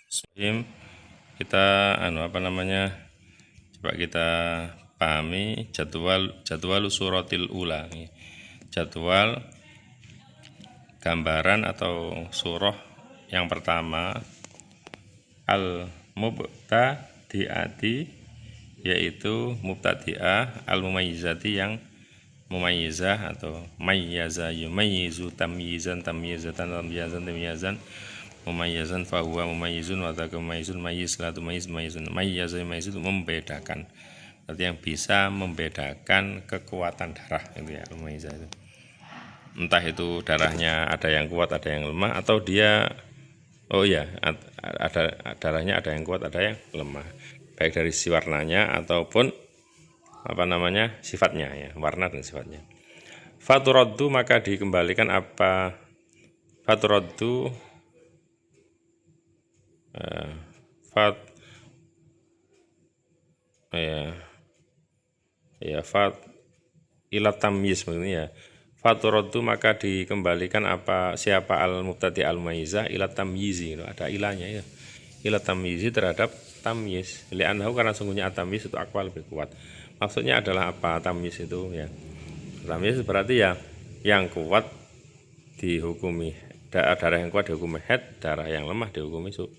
Bismillahirrahmanirrahim. Kita coba kita pahami jadwal suratil ula. Jadwal gambaran atau surah yang pertama al mubtadi'ati, yaitu mubtadi'ah al mumayyizati, yang mumayyizah atau mayyaza yumayyizu tamyizan tamyizatan tamyizan tamyizan mumayyizan fahuwa mumayyizun wa dzaka mumayyizun mayyiz la tumayyiz mayyizun mayyaza yumayyizu, membedakan. Berarti yang bisa membedakan kekuatan darah itu ya, mumayyizah itu. Entah itu darahnya ada yang kuat ada yang lemah, atau dia ada darahnya ada yang kuat ada yang lemah, baik dari sisi warnanya ataupun sifatnya ya, warna dan sifatnya. Faturaddu, maka dikembalikan apa? Faturaddu fat fat ila tamyiz maksudnya ya. Faturaddu, maka dikembalikan apa, siapa al mubtadi al mumayyizah ila tamyizi, ada ilahnya ya, ila tamyizi, terhadap tamyiz. Li'annahu, karena sungguhnya tamyiz itu aqwa, lebih kuat. Maksudnya adalah apa tamyiz itu ya? Tamyiz berarti ya yang kuat dihukumi darah yang kuat dihukumi haid, darah yang lemah dihukumi suci.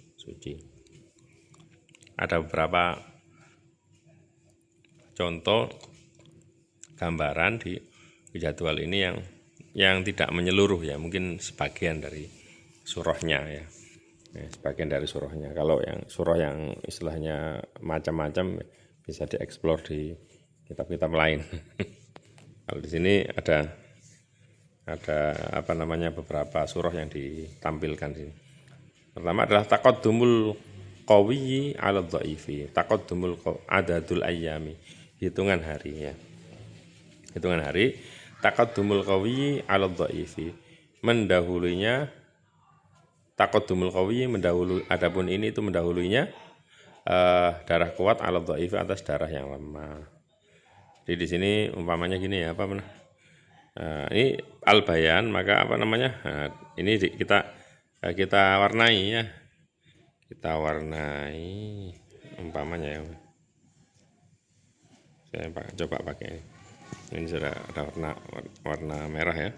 Ada beberapa contoh gambaran di jadwal ini yang tidak menyeluruh ya, mungkin sebagian dari surahnya ya, sebagian dari surahnya. Kalau yang surah yang istilahnya macam-macam bisa dieksplor di kitab-kitab lain. Kalau di sini ada beberapa surah yang ditampilkan sini. Pertama adalah taqaddumul qawiyyi 'ala dhaifi. Taqaddumul adadul ayyami, hitungan hari ya. Hitungan hari. Taqaddumul qawiyyi 'ala dhaifi, mendahulunya. Taqaddumul qawiyyi mendahului, adapun ini itu mendahulunya darah kuat 'ala dhaifi, atas darah yang lemah. Jadi di sini umpamanya gini ya, ini al-bayan, maka ini kita warnai ya. Kita warnai umpamanya ya. Saya coba pakai ini sudah ada warna merah ya.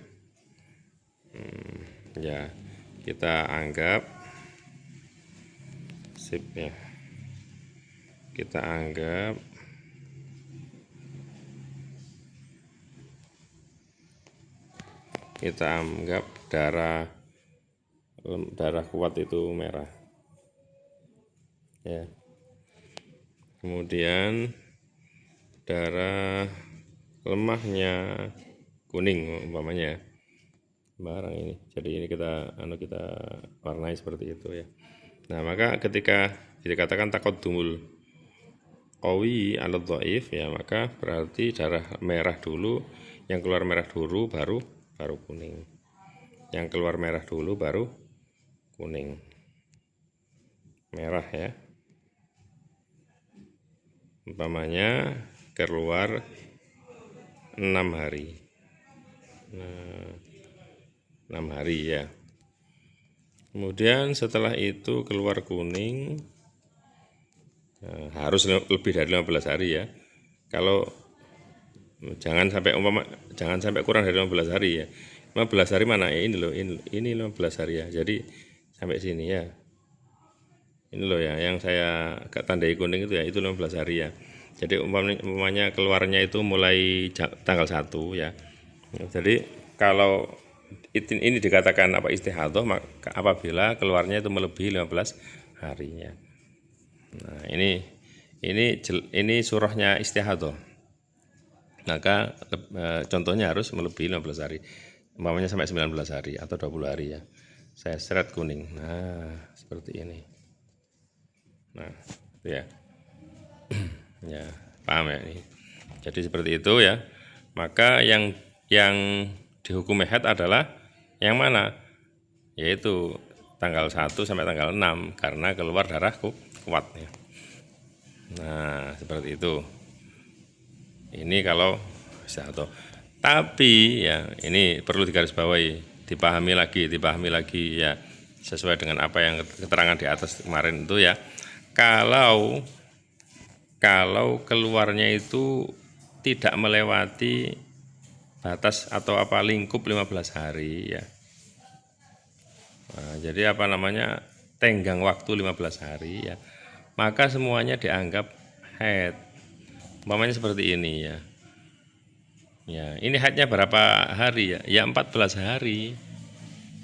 Ya, kita anggap sip ya. Kita anggap darah kuat itu merah ya. Kemudian darah lemahnya kuning umpamanya barang ini. Jadi ini kita warnai seperti itu ya. Nah, maka ketika dikatakan taqaddumul qawi 'ala dhaif ya, maka berarti darah merah dulu, yang keluar merah dulu baru kuning. Yang keluar merah dulu baru kuning. Merah ya. Umpamanya keluar 6 hari. 6 hari ya. Kemudian setelah itu keluar kuning, harus lebih dari 15 hari ya. Kalau jangan sampai kurang dari 15 hari ya. 15 hari mana ya, ini loh, ini 15 hari ya. Jadi sampai sini ya. Ini loh ya, yang saya tandai kuning itu ya, itu 15 hari ya. Jadi umpamanya keluarnya itu mulai tanggal 1 ya. Jadi kalau ini dikatakan istihadhah apabila keluarnya itu melebihi 15 harinya. Nah, ini surahnya istihadhah. Maka contohnya harus melebihi 15 hari. Umpamanya sampai 19 hari atau 20 hari ya. Saya seret kuning. Nah, seperti ini. Nah, itu ya. Ya, paham ya ini. Jadi seperti itu ya. Maka yang dihukum haid adalah yang mana? Yaitu tanggal 1 sampai tanggal 6 karena keluar darah kuat ya. Nah, seperti itu. Ini kalau istihadhah. Tapi ya ini perlu digarisbawahi, dipahami lagi ya. sesuai dengan apa yang keterangan di atas kemarin itu ya. Kalau keluarnya itu tidak melewati batas atau apa lingkup 15 hari ya. Nah, jadi apa namanya tenggang waktu 15 hari ya, maka semuanya dianggap haid. Umpamanya seperti ini ya. Ya, ini haidnya berapa hari ya? Ya 14 hari.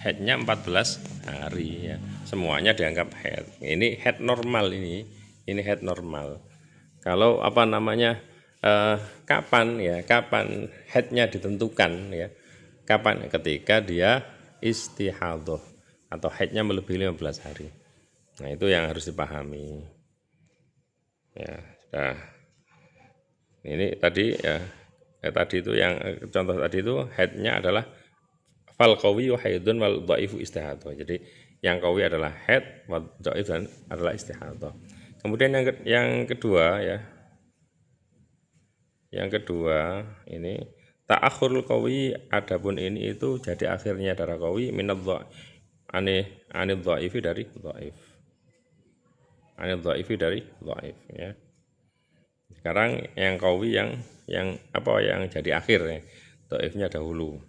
Haidnya 14 hari ya. Semuanya dianggap haid. Ini haid normal ini. Ini haid normal. Kalau apa namanya kapan ya? Kapan haidnya ditentukan ya? Kapan? Ketika dia istihadhah atau haidnya melebihi 15 hari. Nah, itu yang harus dipahami. Ya, sudah. Ini tadi ya, tadi itu yang contoh tadi itu haidnya adalah fal qawi haidun wal dhaifu istihadhah. Jadi yang qawi adalah haid, wal dhaif adalah istihadhah. Kemudian yang kedua ya. Yang kedua ini ta'akhurul qawi, adapun ini itu jadi akhirnya darah qawi minadh anil dhaifi dari dhaif. Anil dhaifi dari dhaif ya. Sekarang yang qawi yang apa yang jadi akhir ya. Dhaifnya dahulu.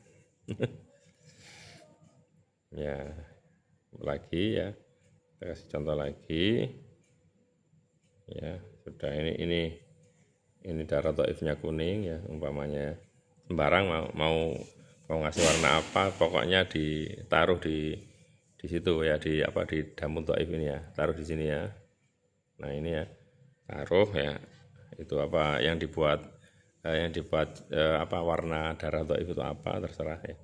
Ya, lagi ya. Kita kasih contoh lagi. Ya, sudah ini darah dhaifnya kuning ya, umpamanya sembarang mau ngasih warna apa, pokoknya ditaruh di situ ya, di apa di damun dhaif ini ya, taruh di sini ya. Nah, ini ya. Taruh ya. Itu apa yang dibuat apa warna darah dhaif itu apa terserah ya.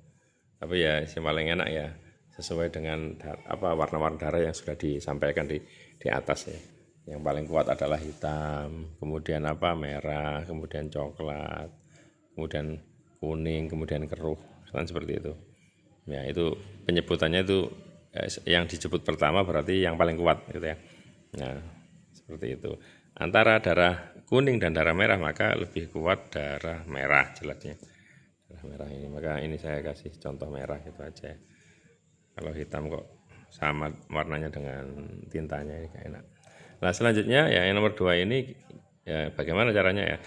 Tapi ya yang paling enak ya sesuai dengan apa warna-warna darah yang sudah disampaikan di atas ya. Yang paling kuat adalah hitam, kemudian apa merah, kemudian coklat, kemudian kuning, kemudian keruh, kan seperti itu. Ya, itu penyebutannya itu yang disebut pertama berarti yang paling kuat gitu ya. Nah, seperti itu. Antara darah kuning dan darah merah maka lebih kuat darah merah jelasnya. Darah merah ini, maka ini saya kasih contoh merah gitu aja. Kalau hitam kok sama warnanya dengan tintanya, ini gak enak. Nah, selanjutnya ya yang nomor 2 ini ya bagaimana caranya ya?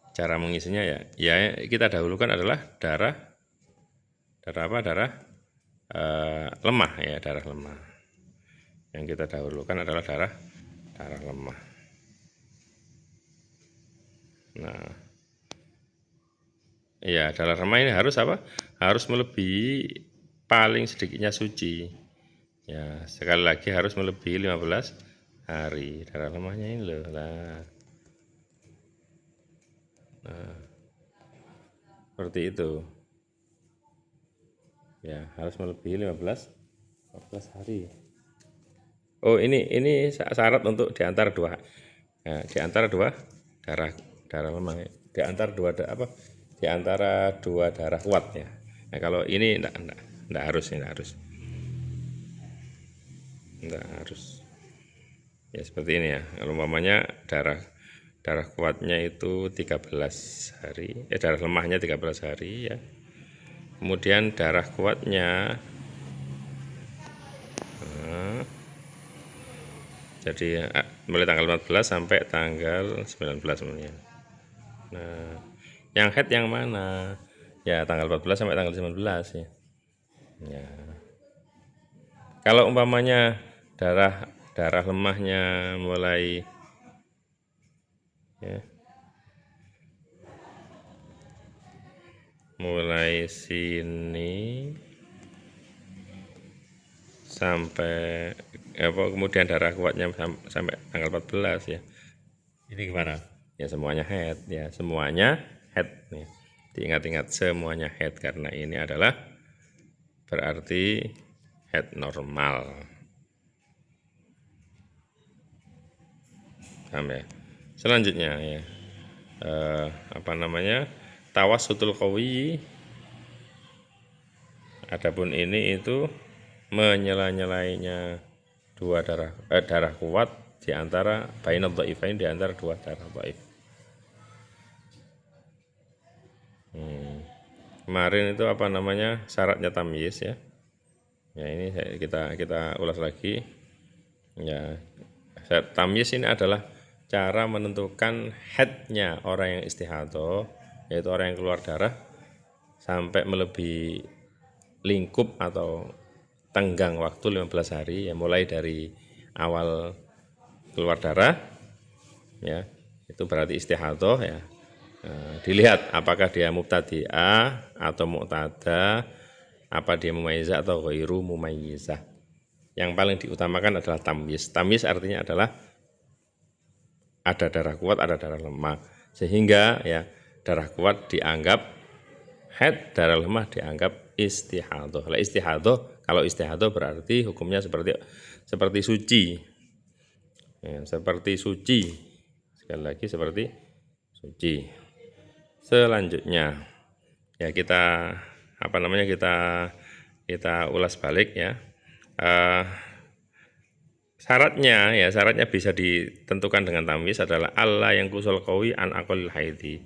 Cara mengisinya ya kita dahulukan adalah darah apa? Darah lemah ya, darah lemah. Yang kita dahulukan adalah darah lemah. Nah, ya darah lemah ini harus apa? Harus melebihi paling sedikitnya suci. Ya, sekali lagi harus melebihi 15 hari. Darah lemahnya ini loh lah. Nah, seperti itu. Ya, harus melebihi 14 hari. Oh, ini syarat untuk di antara dua. Ya, di antara dua darah lemah. Di antara dua apa? Di antara dua darah kuat ya. Nah, kalau ini enggak harus, enggak harus. Enggak harus. Ya seperti ini ya. Kalau umpamanya darah kuatnya itu 13 hari, darah lemahnya 13 hari ya. Kemudian darah kuatnya jadi mulai tanggal 14 sampai tanggal 19 sebenarnya. Nah, yang head yang mana? Ya tanggal 14 sampai tanggal 19 ya. Ya. Kalau umpamanya darah lemahnya mulai ya, mulai sini sampai apa kemudian darah kuatnya sampai tanggal 14 ya. Ini gimana? Ya semuanya head ya, semuanya head nih. Diingat-ingat semuanya head karena ini adalah berarti head normal. Paham ya? Selanjutnya ya. Apa namanya? Tawassutul qawi. Adapun ini itu menyela-nyelainya dua darah kuat di antara bainadh dhaifain, di antara dua darah dhaif. Kemarin itu apa namanya syaratnya tamyiz ya. Ya ini kita ulas lagi. Ya, tamyiz ini adalah cara menentukan headnya orang yang istihadho, yaitu orang yang keluar darah sampai melebihi lingkup atau tenggang waktu 15 hari, ya mulai dari awal keluar darah, ya itu berarti istihadho ya. Dilihat apakah dia mubtadi'ah atau mu'tada, apa dia mumayyizah atau ghairu mumayyizah. Yang paling diutamakan adalah tamyiz. Tamyiz artinya adalah ada darah kuat, ada darah lemah. Sehingga ya darah kuat dianggap haid, darah lemah dianggap istihadho. Kalau istihadho berarti hukumnya seperti suci. Ya, seperti suci. Sekali lagi seperti suci. Selanjutnya ya kita ulas balik ya. Syaratnya bisa ditentukan dengan tamyiz adalah Allah yang kusul qawi an aqallil haidi.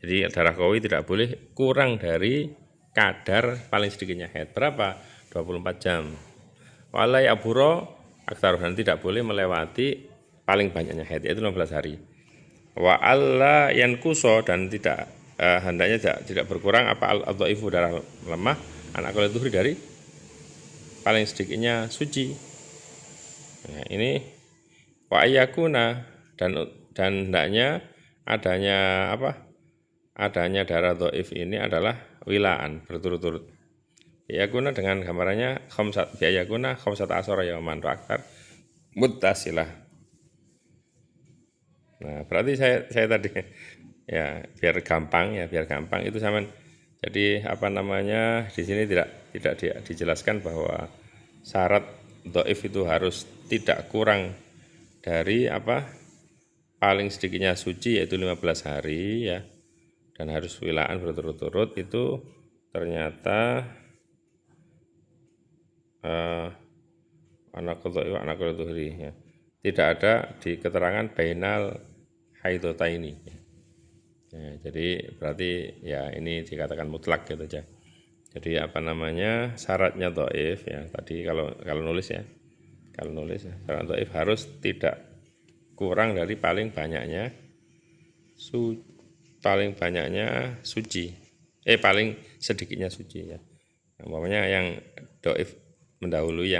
Jadi darah qawi tidak boleh kurang dari kadar paling sedikitnya haid. Berapa? 24 jam. Wala yaburo aktaruhan, tidak boleh melewati paling banyaknya haid, yaitu 15 hari. Wa alla yankuso, dan hendaknya tidak berkurang apa al-dhaifu, darah lemah, an aqallil tuhri, dari paling sedikitnya suci. Nah, ini wa ayyakuna, dan hendaknya adanya darah dhaif ini adalah wilaan, berturut-turut. Yakuna dengan gambarannya yakuna khamsata asyara yauman wa aktsar muttasilah. Nah, berarti saya tadi ya biar gampang itu sama. Jadi di sini tidak dijelaskan bahwa syarat dhaif itu harus tidak kurang dari paling sedikitnya suci, yaitu 15 hari ya, dan harus wilaan berturut-turut. Itu ternyata anak tuhri ya, tidak ada di keterangan bainal haidotaini ya. Jadi berarti ya ini dikatakan mutlak gitu aja. Jadi syaratnya dhaif ya, tadi kalau nulis ya syarat dhaif harus tidak kurang dari paling banyaknya suci, paling sedikitnya suci ya. Umpamanya yang dhaif mendahului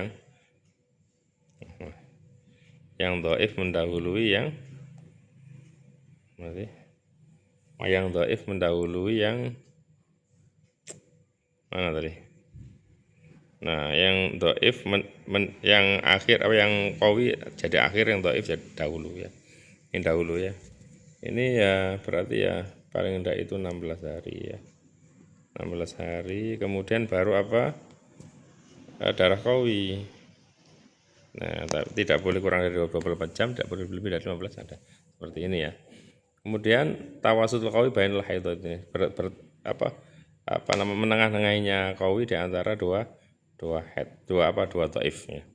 mana tadi? Nah, yang dhaif yang akhir yang qawi jadi akhir, yang dhaif jadi dahulu ya. Ini dahulu ya. Ini ya berarti ya paling rendah itu 16 hari ya. 16 hari, kemudian baru darah qawi. Nah, tidak boleh kurang dari 24 jam, tidak boleh lebih dari 15, ada seperti ini ya. Kemudian tawasutul qawi bainal haidot, ini menengah-nengahinya qawi di antara dua dhaif ya.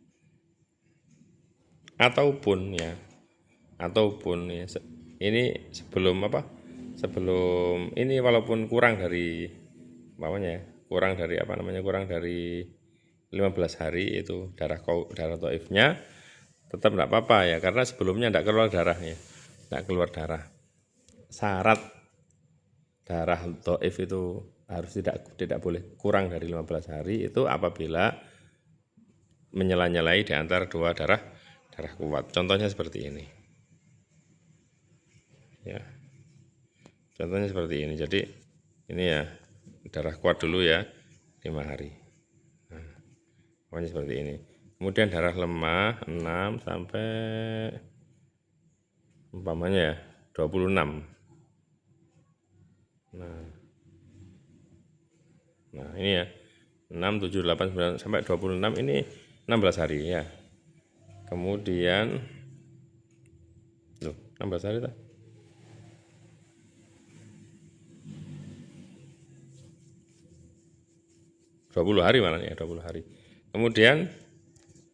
Ataupun ini sebelum ini walaupun kurang dari kurang dari 15 hari itu darah dhaifnya, tetap enggak apa-apa ya, karena sebelumnya enggak keluar darah. Syarat darah dhaif itu harus tidak boleh kurang dari 15 hari itu apabila menyela-nyelai di antara dua darah kuat. Contohnya seperti ini. Ya. Contohnya seperti ini. Jadi ini ya darah kuat dulu ya 5 hari. Nah, seperti ini. Kemudian darah lemah 6 sampai umpamanya ya 26. Nah, ini ya 6, 7, 8, 9 sampai 26, ini 16 hari ya. Kemudian 16 hari tak? 20 hari malah ya, 20 hari. Kemudian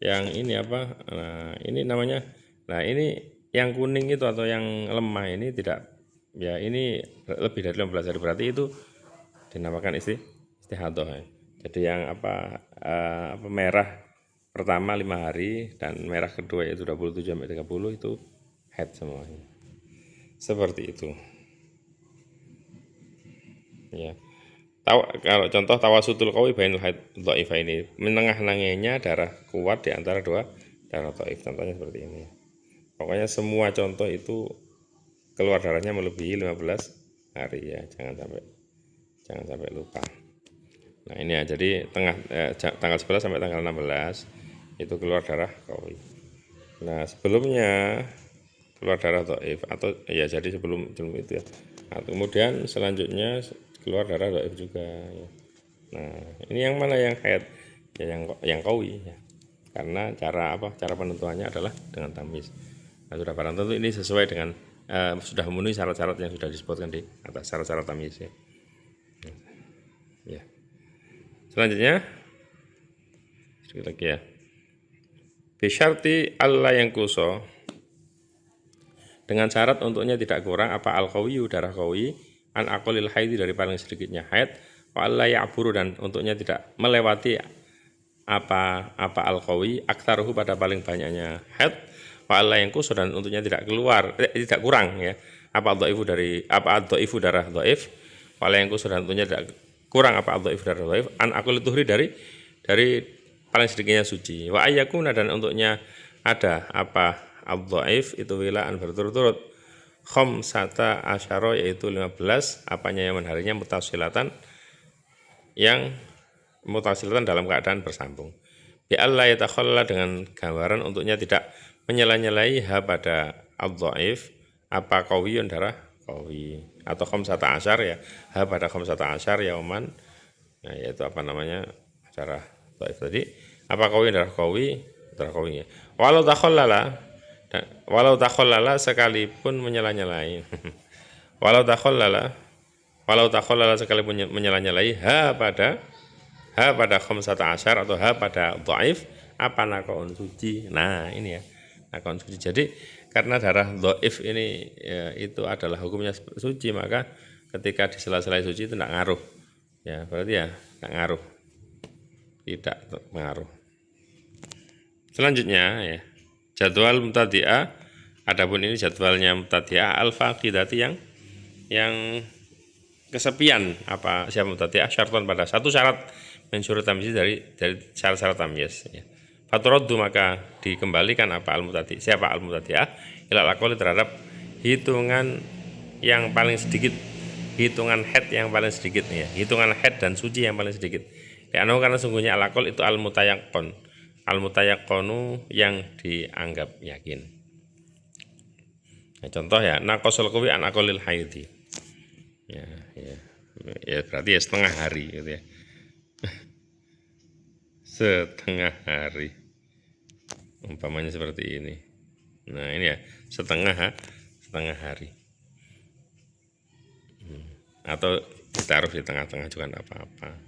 yang ini nah, ini namanya, nah ini yang kuning itu atau yang lemah ini tidak, ya ini lebih dari 15 hari, berarti itu dinamakan istihadhah ya. Jadi yang apa merah pertama 5 hari dan merah kedua yaitu 27 sampai 30 itu haid semuanya. Seperti itu. Ya. Kalau contoh tawasutul qawi bainal haid dhaif ini, menengah-nengahnya darah kuat di antara dua darah dhaif. Contohnya seperti ini. Pokoknya semua contoh itu keluar darahnya melebihi 15 hari ya, jangan sampai lupa. Nah, ini ya, jadi tanggal 11 sampai tanggal 16 itu keluar darah qawi. Nah, sebelumnya keluar darah dhaif atau ya jadi sebelum itu ya. Nah, kemudian selanjutnya keluar darah dhaif juga ya. Nah, ini yang mana yang haid? Ya yang qawi ya. Karena cara penentuannya adalah dengan tamyiz. Nah, sudah barang tentu ini sesuai dengan sudah memenuhi syarat-syarat yang sudah disebutkan di atas, syarat-syarat tamyiz ya. Ya. Selanjutnya sedikit lagi ya. Bisyarti Allah yang kuso, dengan syarat untuknya tidak kurang apa al-qawiyu darah qawi an aqallil haidi dari paling sedikitnya haid wa alla ya'buru dan untuknya tidak melewati apa al-qawi aktaruhu pada paling banyaknya haid wa alla yang kuso dan untuknya tidak kurang ya apa ad-dhaifu darah dhaif wa alla yang kuso dan untuknya tidak kurang apa ad-dhaifu darah dhaif an aqallil tuhri dari paling sedikitnya suci wa ayyakuna dan untuknya ada apa ad-dhaif itu wilaan berturut-turut khamsata asyara yaitu 15 apanya yang harinya yang mutasilatan dalam keadaan bersambung bi alla yatakhalla dengan gambaran untuknya tidak menyela-nyelai pada ad-dhaif apa qawiyun darah qawi atau khamsata asyar ya pada khamsata asyar yauman nah yaitu cara dhaif tadi apa qawi darah qawi ya walau takhallala sekalipun menyela-nyelai walau takhallala sekalipun menyela-nyelai pada khamsata asyar atau pada dhaif apa naqaun suci. Nah, ini ya. Naqaun suci. Jadi karena darah dhaif ini ya, itu adalah hukumnya suci, maka ketika di sela-sela suci itu tidak ngaruh. Ya, berarti ya tidak ngaruh. Tidak mengaruh. Selanjutnya ya. Jadwal mubtadi'ah, adapun ini jadwalnya mubtadi'ah al-faqidati yang kesepian siapa mubtadi'ah syarton pada satu syarat mensyurut tamyiz dari syarat-syarat tamyiz ya. Faturaddu maka dikembalikan siapa al-mubtadi'ah ilal aqalli terhadap hitungan yang paling sedikit, hitungan haid yang paling sedikit ya, hitungan haid dan suci yang paling sedikit. Karena sungguhnya al-aqal itu al-mutayaqqanu yang dianggap yakin. Nah, contoh ya, naqasul qawi an aqallil haidi. Ya berarti ya setengah hari gitu ya. Setengah hari. Umpamanya seperti ini. Nah, ini ya, setengah hari. Atau ditaruh di tengah-tengah juga tidak apa-apa.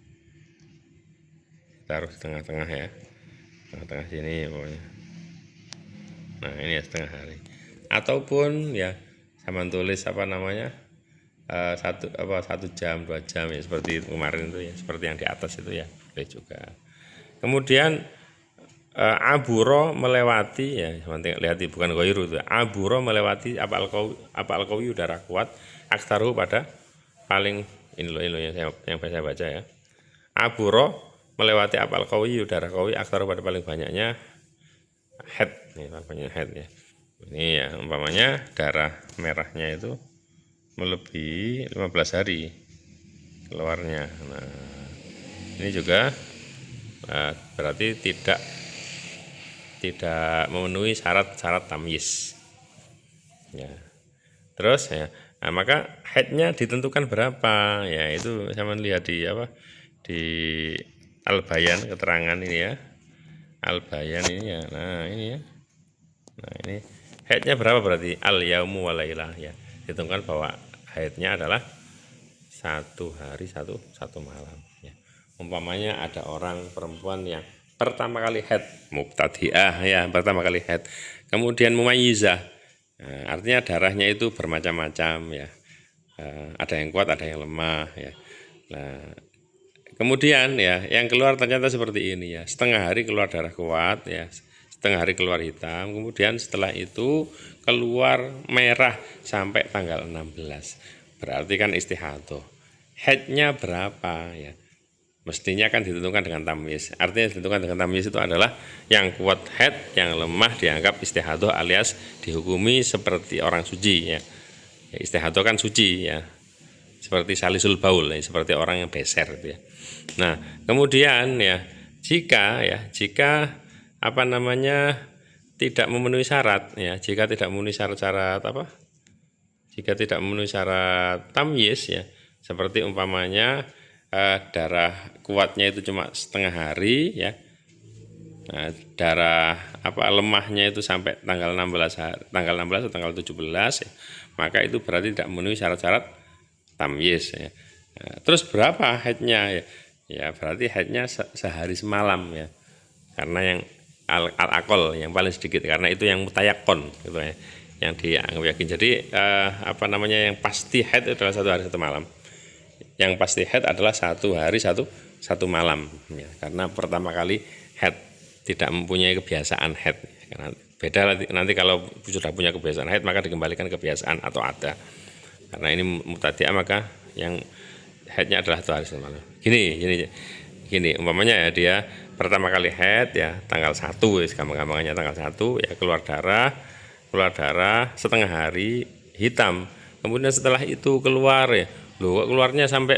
Taruh di tengah-tengah ya. Tengah-tengah sini pokoknya. Nah, ini ya setengah hari. Ataupun ya sama tulis satu jam 2 jam ya seperti itu kemarin itu ya, seperti yang di atas itu ya boleh juga. Kemudian aburo melewati ya, lihat bukan ghairu itu. Aburo melewati apa al-qawi darah kuat aktaruh pada paling ini loh yang saya baca ya. Aburo melewati apa al-qawi darah qawi aktaruh pada paling banyaknya haid ya. Ini ya umpamanya darah merahnya itu melebihi 15 hari keluarnya. Nah, ini juga berarti tidak memenuhi syarat-syarat tamyiz. Ya. Terus ya, nah, maka haidnya ditentukan berapa? Ya, itu saya lihat di Al-Bayan keterangan ini ya. Al-Bayan ini ya. Nah, ini ya. Nah, ini haidnya berapa berarti? Al-yaumu walailah ya. Ditentukan bahwa haidnya adalah 1 hari 1 malam ya. Umpamanya ada orang perempuan yang pertama kali haid mubtadi'ah ya, pertama kali haid. Kemudian mumayyizah. Nah, artinya darahnya itu bermacam-macam ya. Ada yang kuat, ada yang lemah ya. Nah, kemudian ya yang keluar ternyata seperti ini ya, setengah hari keluar darah kuat ya, setengah hari keluar hitam, kemudian setelah itu keluar merah sampai tanggal 16, berarti kan istihadah. Headnya berapa ya, mestinya kan ditentukan dengan tamyiz. Artinya ditentukan dengan tamyiz itu adalah yang kuat head, yang lemah dianggap istihadah alias dihukumi seperti orang suci ya. Istihadah kan suci ya, seperti salisul baul ya, seperti orang yang beser gitu ya. Nah, kemudian ya jika apa namanya tidak memenuhi syarat ya, jika tidak memenuhi syarat-syarat apa? Jika tidak memenuhi syarat tamyiz ya, seperti umpamanya darah kuatnya itu cuma setengah hari ya. Nah, darah apa lemahnya itu sampai tanggal 16 atau tanggal 17 ya, maka itu berarti tidak memenuhi syarat-syarat tamyiz ya. Nah, terus berapa haidnya ya? Ya berarti haidnya sehari semalam ya. Karena yang al-akol yang paling sedikit, karena itu yang mutayakon gitu ya. Yang dianggap yakin. Jadi apa namanya, yang pasti haid adalah 1 hari 1 malam. Yang pasti haid adalah 1 hari 1 malam ya. Karena pertama kali haid tidak mempunyai kebiasaan haid. Karena beda nanti kalau sudah punya kebiasaan haid maka dikembalikan kebiasaan atau ada. Karena ini mubtadi'ah maka yang haidnya adalah 1 hari 1 malam. Gini umpamanya ya, dia pertama kali haid ya tanggal 1 ya, gampang-gampangnya tanggal 1 ya, keluar darah setengah hari hitam. Kemudian setelah itu keluar ya, loh keluarnya sampai